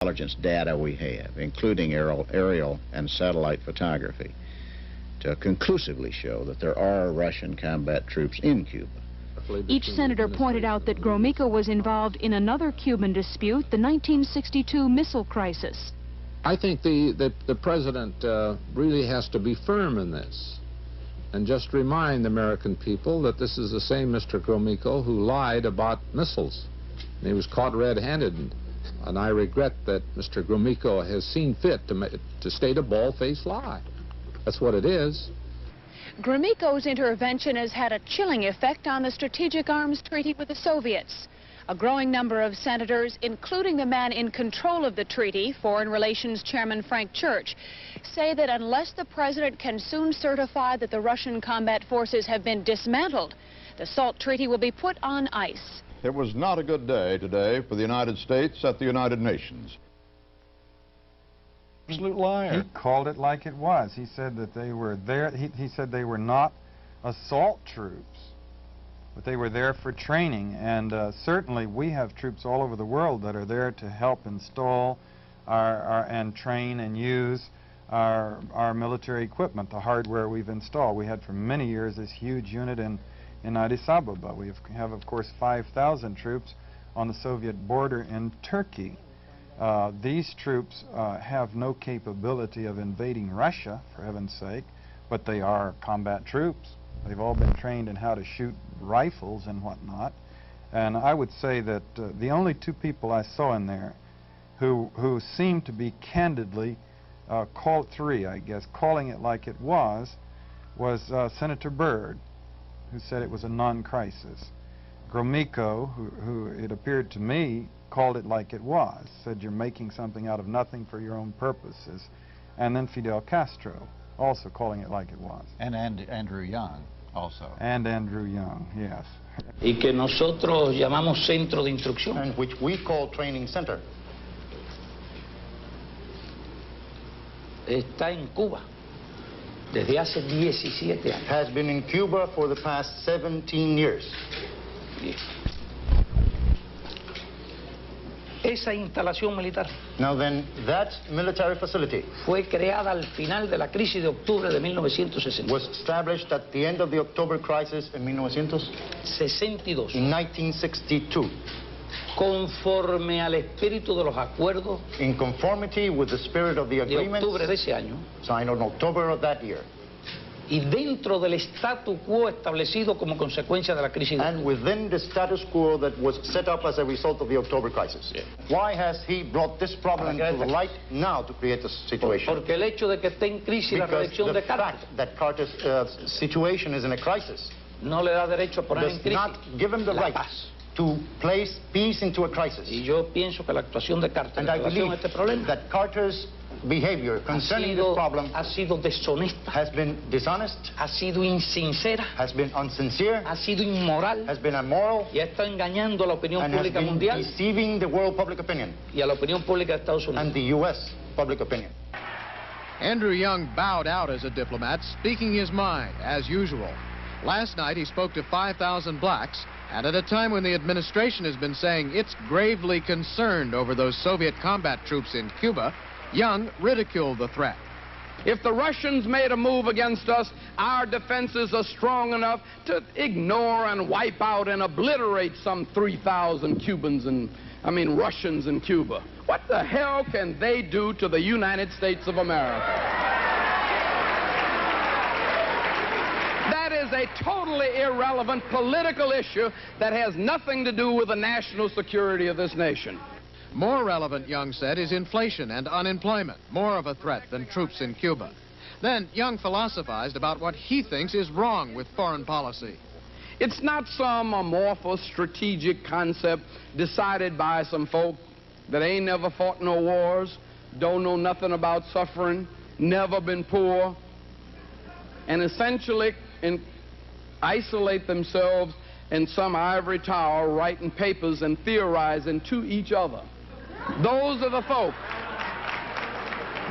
intelligence data we have, including aerial and satellite photography, to conclusively show that there are Russian combat troops in Cuba. Each senator pointed out that Gromyko was involved in another Cuban dispute, the 1962 missile crisis. I think the president really has to be firm in this and just remind the American people that this is the same Mr. Gromyko who lied about missiles. And he was caught red-handed, and I regret that Mr. Gromyko has seen fit to state a bald-faced lie. That's what it is. Gromyko's intervention has had a chilling effect on the strategic arms treaty with the Soviets. A growing number of senators, including the man in control of the treaty, Foreign Relations Chairman Frank Church, say that unless the president can soon certify that the Russian combat forces have been dismantled, the SALT treaty will be put on ice. It was not a good day today for the United States at the United Nations. Absolute liar. He called it like it was. He said that they were there. He said they were not assault troops, but they were there for training. And certainly we have troops all over the world that are there to help install and train and use our military equipment, the hardware we've installed. We had for many years this huge unit in Addis Ababa. We have, of course, 5,000 troops on the Soviet border in Turkey. These troops have no capability of invading Russia, for heaven's sake, but they are combat troops. They've all been trained in how to shoot rifles and whatnot. And I would say that the only two people I saw in there who seemed to be candidly, three, I guess, calling it like it was Senator Byrd, who said it was a non-crisis. Gromyko, who it appeared to me, called it like it was, said you're making something out of nothing for your own purposes. And then Fidel Castro, also calling it like it was. And Andrew Young, also. And Andrew Young, yes. Y que nosotros llamamos centro de instrucción. And which we call training center. Está en Cuba desde hace 17 años. Has been in Cuba for the past 17 years. Bien. Esa instalación militar Now then, that military facility fue creada al final de la crisis de octubre de 1960. was established at the end of the October crisis in 62. In 1962. Conforme al espíritu de los acuerdos In conformity with the spirit of the de agreements octubre de ese año signed on October of that year. y dentro del statu quo establecido como consecuencia de la crisis de And within the status quo that was set up as a result of the October crisis. Yeah. Why has he brought this problem to the light now to create this situation? Porque el hecho de que esté en crisis la Because reelección the de Carter fact that Carter's situation is in a crisis no le da derecho a poner en does crisis not give him the la right paz. to place peace into a crisis. Y yo pienso que la actuación de Carter en And I relación believe a este problema that Carter's behavior concerning this problem ha sido deshonesta, has been dishonest, ha sido insincera, has been insincere, ha sido inmoral has been immoral, y ha estado engañando a la opinión and has pública been mundial deceiving the world public opinion y a la opinión pública de Estados Unidos. and the U.S. public opinion. Andrew Young bowed out as a diplomat, speaking his mind, as usual. Last night he spoke to 5,000 blacks, and at a time when the administration has been saying it's gravely concerned over those Soviet combat troops in Cuba, Young ridiculed the threat. If the Russians made a move against us, our defenses are strong enough to ignore and wipe out and obliterate some 3,000 Russians in Cuba. What the hell can they do to the United States of America? That is a totally irrelevant political issue that has nothing to do with the national security of this nation. More relevant, Young said, is inflation and unemployment, more of a threat than troops in Cuba. Then Young philosophized about what he thinks is wrong with foreign policy. It's not some amorphous strategic concept decided by some folk that ain't never fought no wars, don't know nothing about suffering, never been poor, and essentially isolate themselves in some ivory tower writing papers and theorizing to each other. Those are the folk.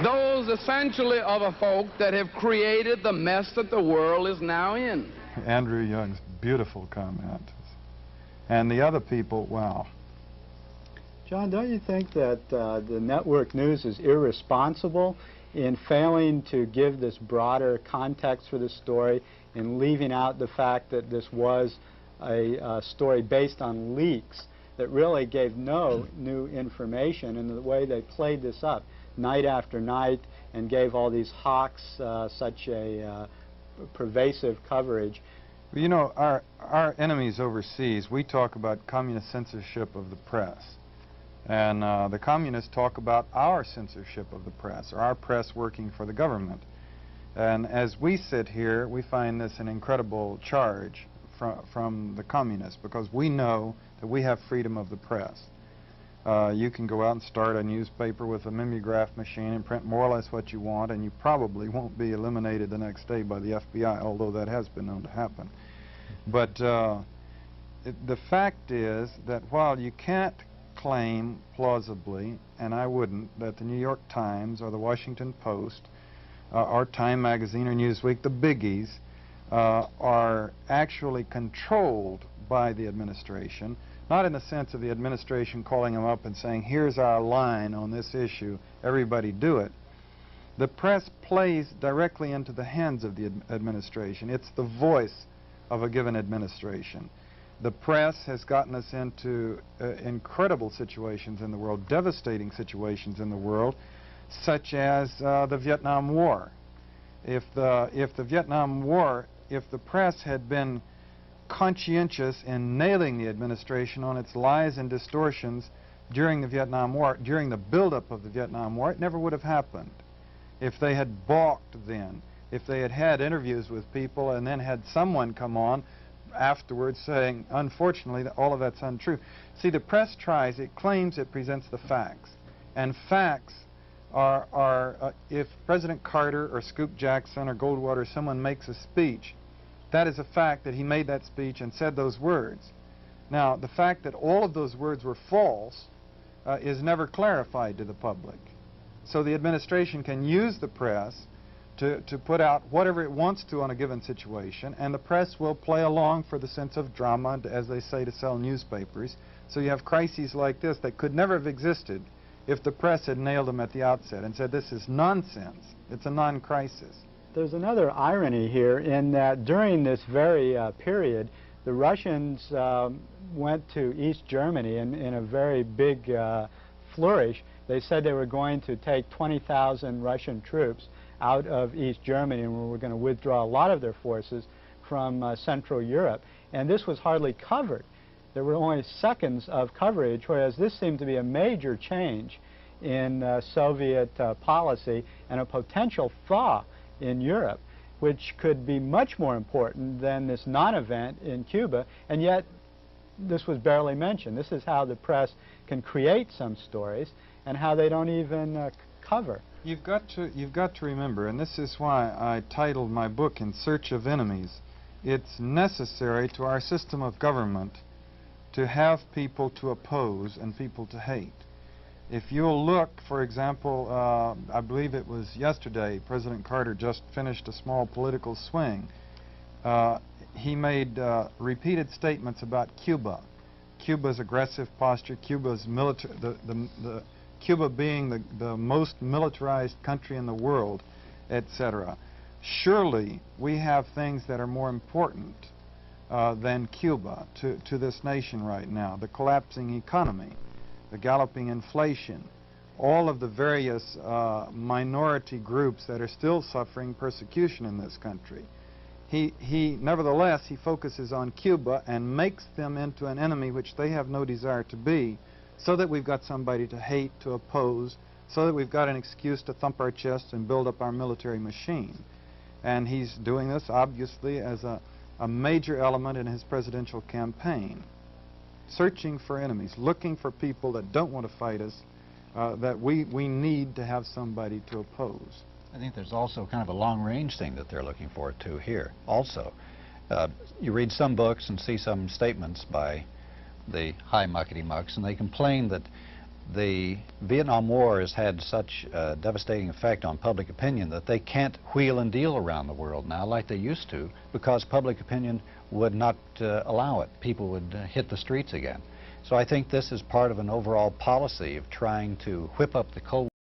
Those essentially are the folk that have created the mess that the world is now in. Andrew Young's beautiful comment. And the other people, wow. John, don't you think that the network news is irresponsible in failing to give this broader context for the story and leaving out the fact that this was a story based on leaks that really gave no new information, and the way they played this up night after night and gave all these hawks such a pervasive coverage? Well, you know, our enemies overseas, we talk about communist censorship of the press. And the communists talk about our censorship of the press, or our press working for the government. And as we sit here, we find this an incredible charge from the communists, because we know that we have freedom of the press. You can go out and start a newspaper with a mimeograph machine and print more or less what you want, and you probably won't be eliminated the next day by the FBI, although that has been known to happen. But the fact is that while you can't claim plausibly, and I wouldn't, that the New York Times or the Washington Post or Time Magazine or Newsweek, the biggies, are actually controlled by the administration, not in the sense of the administration calling them up and saying, here's our line on this issue, everybody do it. The press plays directly into the hands of the administration. It's the voice of a given administration. The press has gotten us into incredible situations in the world, devastating situations in the world, such as the Vietnam War. If the Vietnam War, if the press had been conscientious in nailing the administration on its lies and distortions during the Vietnam War, during the buildup of the Vietnam War, it never would have happened. If they had balked then, if they had had interviews with people and then had someone come on afterwards saying, unfortunately, that all of that's untrue. See, the press tries, it claims it presents the facts. And facts are if President Carter or Scoop Jackson or Goldwater, someone makes a speech, that is a fact that he made that speech and said those words. Now, the fact that all of those words were false is never clarified to the public. So the administration can use the press to put out whatever it wants to on a given situation, and the press will play along for the sense of drama, as they say, to sell newspapers. So you have crises like this that could never have existed if the press had nailed them at the outset and said, this is nonsense, it's a non-crisis. There's another irony here in that during this very period, the Russians went to East Germany in a very big flourish. They said they were going to take 20,000 Russian troops out of East Germany and were going to withdraw a lot of their forces from Central Europe. And this was hardly covered. There were only seconds of coverage, whereas this seemed to be a major change in Soviet policy and a potential thaw in Europe, which could be much more important than this non-event in Cuba, and yet this was barely mentioned. This is how the press can create some stories and how they don't even cover. You've got to remember, and this is why I titled my book In Search of Enemies, it's necessary to our system of government to have people to oppose and people to hate. If you'll look, for example, I believe it was yesterday, President Carter just finished a small political swing. He made repeated statements about Cuba. Cuba's aggressive posture, Cuba's military, Cuba being the most militarized country in the world, etc. Surely we have things that are more important than Cuba to this nation right now. The collapsing economy, the galloping inflation, all of the various minority groups that are still suffering persecution in this country. Nevertheless, he focuses on Cuba and makes them into an enemy which they have no desire to be, so that we've got somebody to hate, to oppose, so that we've got an excuse to thump our chests and build up our military machine. And he's doing this, obviously, as a major element in his presidential campaign. Searching for enemies, looking for people that don't want to fight us, that we need to have somebody to oppose. I think there's also kind of a long-range thing that they're looking for, too, here. Also, you read some books and see some statements by the high muckety-mucks, and they complain that the Vietnam War has had such a devastating effect on public opinion that they can't wheel and deal around the world now like they used to, because public opinion would not allow it. People would hit the streets again. So I think this is part of an overall policy of trying to whip up the Cold